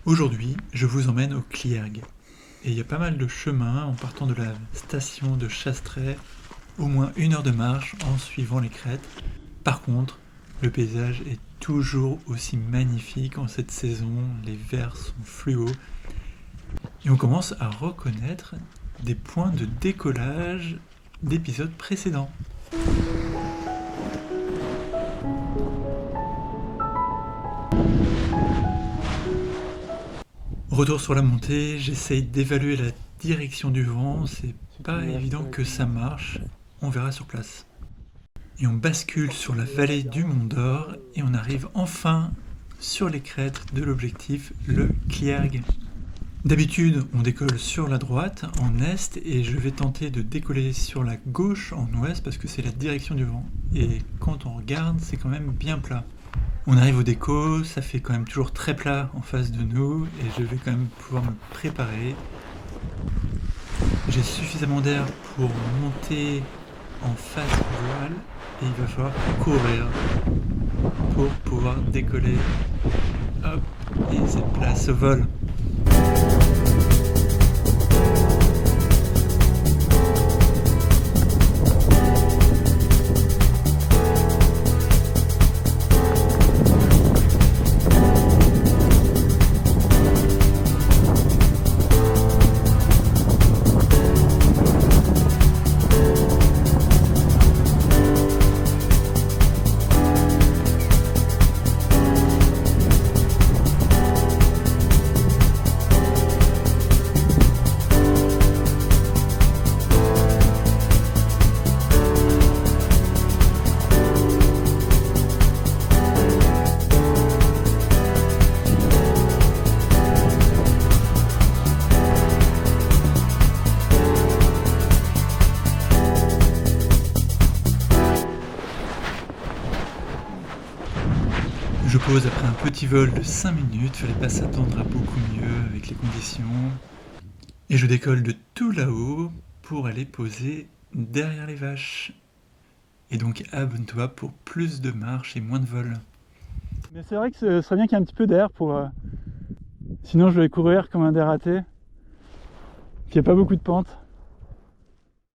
Aujourd'hui, je vous emmène au Cliergue. Et il y a pas mal de chemins en partant de la station de Chastret, au moins 1 heure de marche en suivant les crêtes. Par contre, le paysage est toujours aussi magnifique en cette saison, les verts sont fluo. Et on commence à reconnaître des points de décollage d'épisodes précédents. Retour sur la montée, j'essaye d'évaluer la direction du vent, c'est pas évident que ça marche, on verra sur place. Et on bascule sur la vallée du Mont d'Or et on arrive enfin sur les crêtes de l'objectif, le Cliergue. D'habitude, on décolle sur la droite, en est, et je vais tenter de décoller sur la gauche, en ouest, parce que c'est la direction du vent. Et quand on regarde, c'est quand même bien plat. On arrive au déco, ça fait quand même toujours très plat en face de nous, et je vais quand même pouvoir me préparer. J'ai suffisamment d'air pour monter en face du voile, et il va falloir courir pour pouvoir décoller. Hop, et cette place au vol. Je pose après un petit vol de 5 minutes, fallait pas s'attendre à beaucoup mieux avec les conditions. Et je décolle de tout là-haut pour aller poser derrière les vaches. Et donc abonne-toi pour plus de marche et moins de vol. Mais c'est vrai que ce serait bien qu'il y ait un petit peu d'air pour... Sinon je vais courir comme un dératé. Il n'y a pas beaucoup de pente.